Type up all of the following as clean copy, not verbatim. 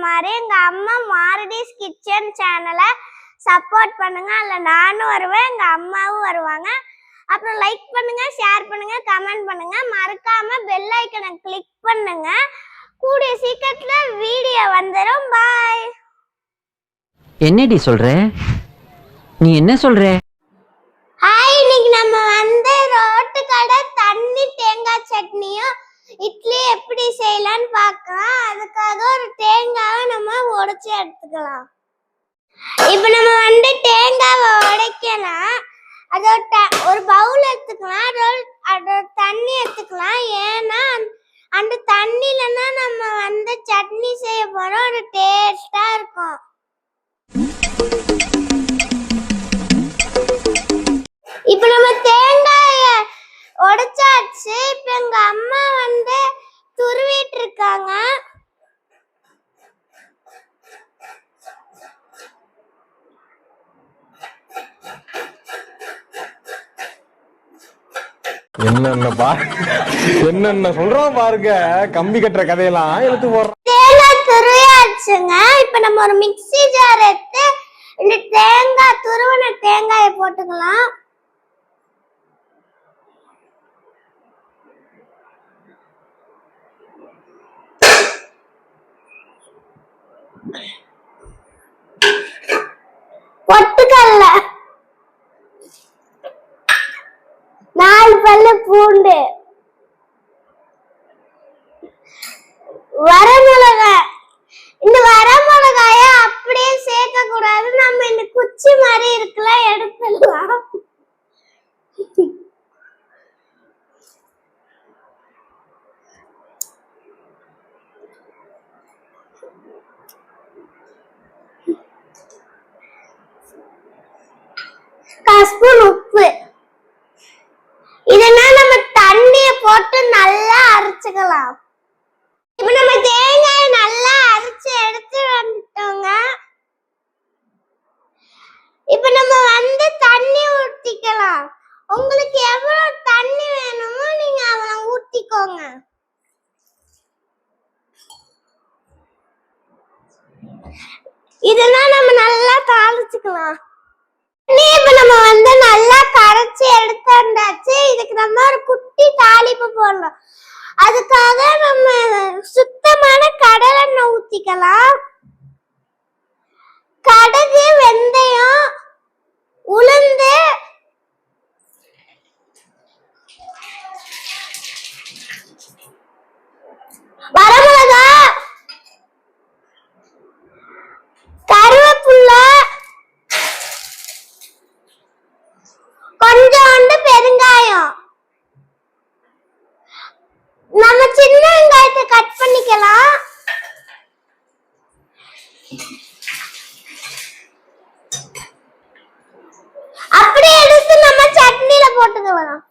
மாதிரி எங்க அம்மா மாரடிஸ் கிச்சன் சேனலை சப்போர்ட் பண்ணுங்க. அதுல நானும் வருவேன், எங்க அம்மாவும் வருவாங்க. அப்புறம் லைக் பண்ணுங்க, ஷேர் பண்ணுங்க, கமெண்ட் பண்ணுங்க. மறக்காம பெல் ஐக்கனை கிளிக் பண்ணுங்க. கூடிய சீக்கிரத்துல வீடியோ வந்துடும். பாய். என்னடி சொல்ற? நீ என்ன சொல்ற? ஹாய், இன்னைக்கு நம்ம ரோட்டு கடை தண்ணி தேங்காய் சட்னியும் இட்லி எப்படி செய்யலாம்னு பார்க்கலாம். அதுக்காக ஒரு தேங்காவை நம்ம உடைச்சு எடுத்துக்கலாம். இப்போ நம்ம தேங்காவை உடைக்கலாம். அதோட ஒரு பவுல் எடுத்துக்கலாம், அதோட தண்ணி எடுத்துக்கலாம். ஏன்னா அந்த தண்ணியில தான் நம்ம சட்னி செய்ய போறோம். அது டேஸ்டா இருக்கும். இப்ப நம்ம தேங்காய உடைச்சாச்சு. இப்ப எங்க அம்மா துருவிட்டு இருக்காங்க. என்னென்ன சொல்றோம் பாருங்க. கம்பி கட்டுற கதையெல்லாம் எடுத்து போடுறோம். தேங்காய் துருவியாச்சுங்க. இப்ப நம்ம ஒரு மிக்ஸி ஜார் எடுத்து இந்த தேங்காய் துருவின தேங்காயை போட்டுக்கலாம். பொட்டுக்கல்ல, 4 பல்லு பூண்டு, வரமிளகாய். இந்த வரமிளகாய அப்படியே சேர்க்க கூடாது. நம்ம இந்த குச்சி மாதிரி இருக்குல்ல, எடுத்துடலாம். ஸ்பூன் உப்பு. இதெல்லாம் நம்ம தண்ணிய போட்டு நல்லா அரைச்சுக்கலாம். இப்ப நம்ம தேங்காயை நல்லா அரைச்சு எடுத்து வந்துட்டோங்க. இப்ப நம்ம தண்ணி ஊத்திக்கலாம். உங்களுக்கு எவ்வளவு தண்ணி வேணுமோ நீங்க அவ்வளவு ஊத்திக்கோங்க. இதெல்லாம் நம்ம நல்லா தாளிச்சுக்கலாம். இப்ப நம்ம நல்லா கரைச்சி எடுத்தாச்சு. இதுக்கு நம்ம ஒரு குட்டி தாளிப்பு போடலாம். அதுக்காக நம்ம சுத்தமான கடலை எண்ணெய் ஊத்திக்கலாம். கடுகு, வெந்தயம், உளுந்து, வரமிளகாய், கருவேப்பிலை, கொஞ்சோண்டு பெருங்காயம். நம்ம சின்ன வெங்காயத்தை கட் பண்ணிக்கலாம். அப்படியே எடுத்து நம்ம சட்னில போட்டுக்கலாம்.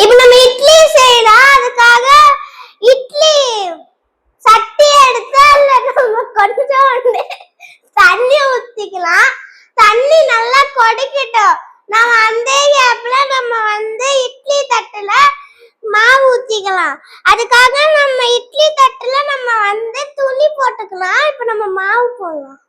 இப்ப நம்ம இட்லி செய்யலாம். அதுக்காக இட்லி சட்டி எடுத்து நம்ம கொஞ்சோண்டு தண்ணி ஊத்திக்கலாம். தண்ணி நல்லா கொதிக்கட்டும். நம்ம கேப்ல நம்ம இட்லி தட்டுல மாவு ஊத்திக்கலாம். அதுக்காக நம்ம இட்லி தட்டுல நம்ம துணி போட்டுக்கலாம். இப்ப நம்ம மாவு போடலாம்.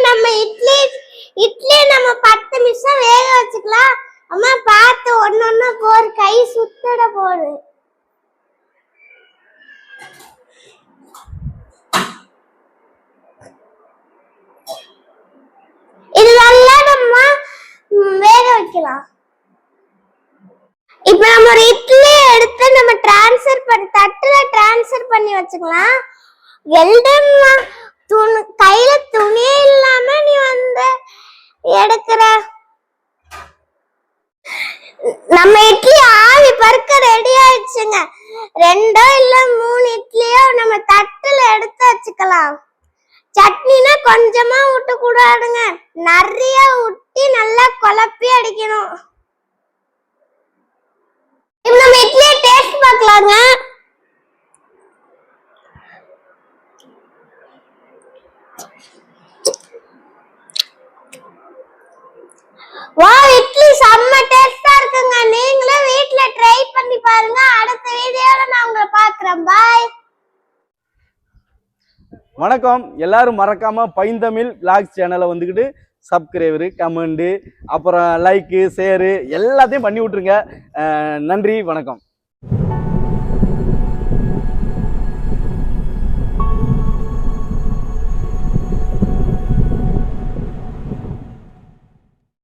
நம்ம இட்லி நம்ம 10 நிமிஷம் வேக வச்சுக்கலாம். அம்மா பார்த்து ஒன்னொன்னா போர், கை சுத்தட போடு. இது நல்லா நம்ம வேக வைக்கலாம். இப்ப நம்ம ஒரு இட்லி எடுத்து நம்ம தட்டுல டிரான்ஸ்ஃபர் பண்ணி வச்சுக்கலாம். வெல்டன்மா கையில துணியே இல்லாம நீ எடுக்கிற. நம்ம இட்லி ஆவி பறக்க ரெடி ஆயிடுச்சுங்க. 2 இல்ல 3 இட்லியோ நம்ம சட்னினா கொஞ்சமா விட்டு கூடாதுங்க, நிறைய ஊத்தி நல்லா குழப்பி அடிக்கணும். இப்ப நம்ம இட்லியை டேஸ்ட் பார்க்கலாங்க. வா, இட்லி செம்ம டேஸ்டா இருக்குங்க. நீங்களும் வீட்ல ட்ரை பண்ணி பாருங்க. அடுத்த வீடியோல நான் உங்களை பார்க்கறேன். பாய். வணக்கம். எல்லாரும் மறக்காம பைந்தமிழ் விளாக்ஸ் சேனலை வந்துக்கிட்டு சப்ஸ்கிரைபரு, கமெண்டு, அப்புறம் லைக்கு, ஷேரு எல்லாத்தையும் பண்ணி விட்ருங்க. நன்றி, வணக்கம்.